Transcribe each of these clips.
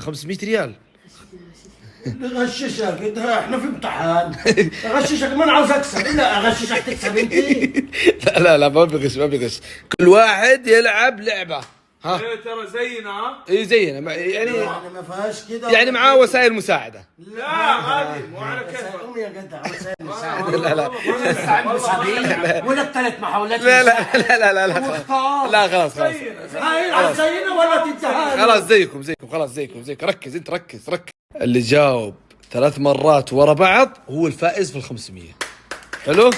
500 ريال. غششك احنا في امتحان. غششك ما انا عاوز اكسب. لا اغششك تكسب انت. لا ما بغش ما بغش، كل واحد يلعب لعبة. ها ايه ترى زينا. اي زينا يعني ما فيهاش كده يعني معاه وسائل مساعدة. لا غالي مو على كيفك. قوم يا جدع وسائل لا ولك 3 محاولات. لا لا خلاص هاي زينا ولا تنتهي. خلاص زيكم ركز انت ركز. اللي جاوب 3 مرات ورا بعض هو الفائز في ال 500. حلو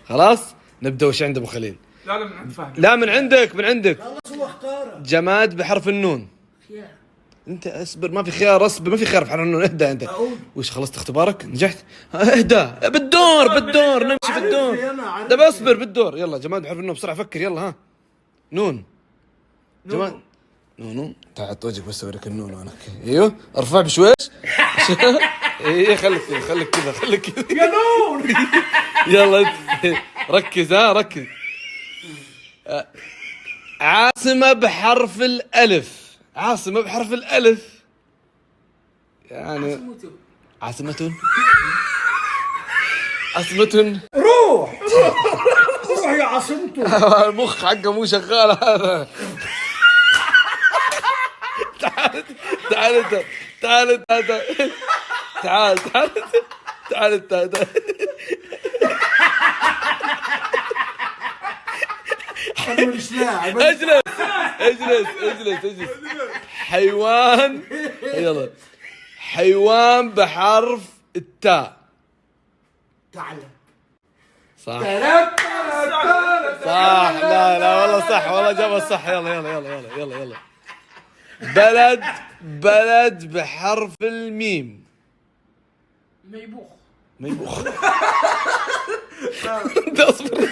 خلاص نبدأ. وش عند ابو خليل؟ لا من عند فهد. لا من عندك. خلاص هو اختار. جماد بحرف النون. خيار. انت اصبر، ما في خيار، اصبر ما في خيار بحرف النون. اهدى انت. وش خلصت اختبارك؟ نجحت؟ اهدى بالدور نمشي بالدور. طب اصبر بالدور. يلا جماد بحرف النون بسرعة فكر. يلا ها. نون. جماد نون. تعال حط وجهك بس اوريك النون وانا. ايوه ارفع بشويش. ايه خليك كذا يا نون. يلا ركز ركز. عاصمة بحرف الألف. يعني عاصمة روح يا عاصمته. المخ حقه مو شغال هذا. تعال انت. انا مش لاعب. اجلس. حيوان. يلا حيوان بحرف التاء. تعال. صح. لا والله صح، والله جابها صح. يلا. بلد بحرف الميم. ميبوخ. انت اصبر.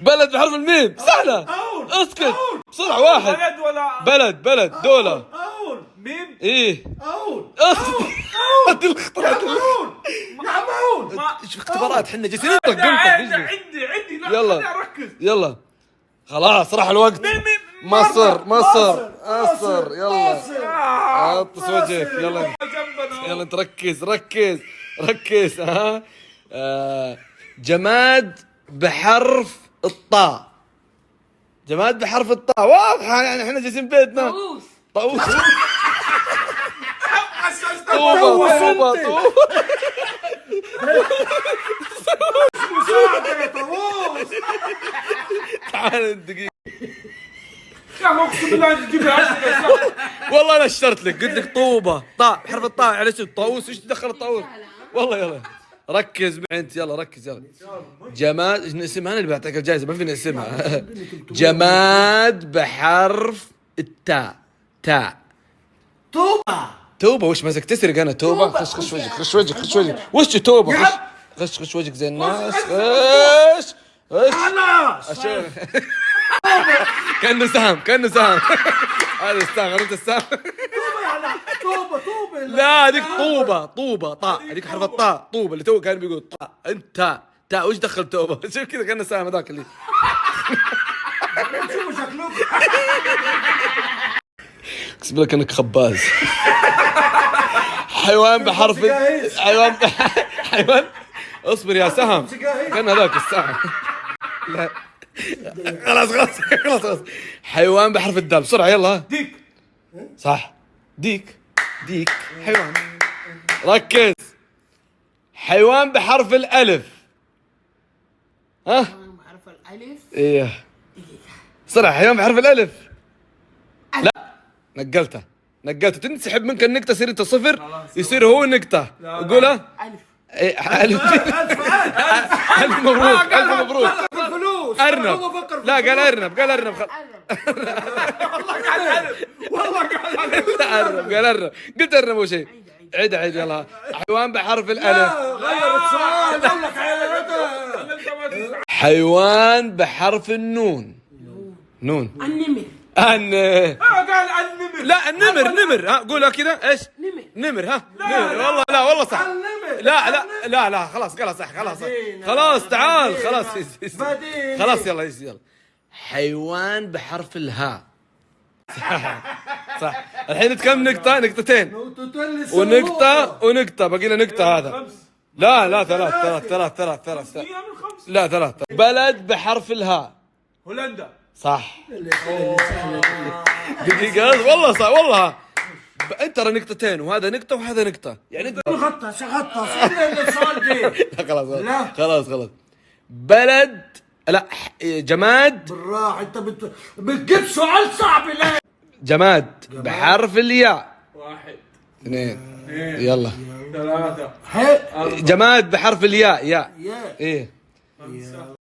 بلد بحرف الميم سهلة. اسكت بسرعة. واحد. بلد دولة. ميم. ايه اول. هذه الاختبارات. يا عمون. ايش اختبارات حنا جالسين ننطق. عندي لا يلا. خليني اركز. يلا خلاص راح الوقت. مصر. يلا اطس وجهك. يلا انت ركز. ها جماد بحرف الطاء. واضحة يعني احنا جالسين بيتنا. طاووس. طوبة. مساعدة يا طاووس. تعال دقيقة. يا اخي اقسم بالله انت تجيب لي والله انا اشترت لك، قلت لك طوبة طاء بحرف الطاء. على شو طاووس؟ ايش دخل الطاووس؟ والله يلا ركز معي انت. يلا ركز. يلا جماد. ايش نقسمها؟ انا اللي بعطيك الجائزة، ما في نقسمها. جماد بحرف التاء. توبة. وش ماسك تسرق؟ انا توبة. خش وجهك. وش توبة؟ خش وجهك زي الناس. خلاص. كأنه سهم. هذا السهم. عرفت السهم؟ طوبة. لا هذيك طوبة طاء. هذيك حرف الطاء. طوبة اللي تو كان بيقول طاء. انت تاء. وش دخل توبة؟ شوف كذا كأنه سهم هذاك اللي. شوفوا شكلكم. اقسم بالله كأنك خباز. حيوان بحرف حيوان. اصبر يا سهم. كان هذاك السهم. لا خلاص. حيوان بحرف الدال بسرعة. يلا. ديك. صح. ديك حيوان. ركز. حيوان بحرف الألف. ها عارف الألف. ايه بسرعة. حيوان بحرف الألف. لا نقلته تنسحب منك النقطة. يصير انت صفر. يصير هو النقطة. قولها. ألف. ألف مبروك. الفلوس. أرنب. لا قال أرنب. والله قال أرنب. قلت أرنب أول شيء. عيد يلا. حيوان بحرف الألف. غير السؤال. قال لك عيادة. حيوان بحرف النون. النمر. قال النمر. لا النمر. ها قولها كذا. ايش؟ نمر. ها نمر. والله صح. لا خلاص قالها صح. خلاص تعال. خلاص يلا. حيوان بحرف الهاء. صح. الحين انت كم نقطة؟ نقطتين نقطتين لسه ونقطة ونقطة، باقي لنا نقطة هذا. خمس. لا ثلاث. يا من خمس. لا 3. بلد بحرف الهاء. هولندا. صح. دقيقة والله صح والله. انت ترى نقطتين وهذا نقطة وهذا نقطة، يعني انت شغطة السؤال دي. خلاص. بلد، لا جماد. بالراحة انت بتجيب سؤال صعب ليه؟ جماد بحرف الياء. 1 2 يلا. 3 هي جماد بحرف الياء. يا ايه 5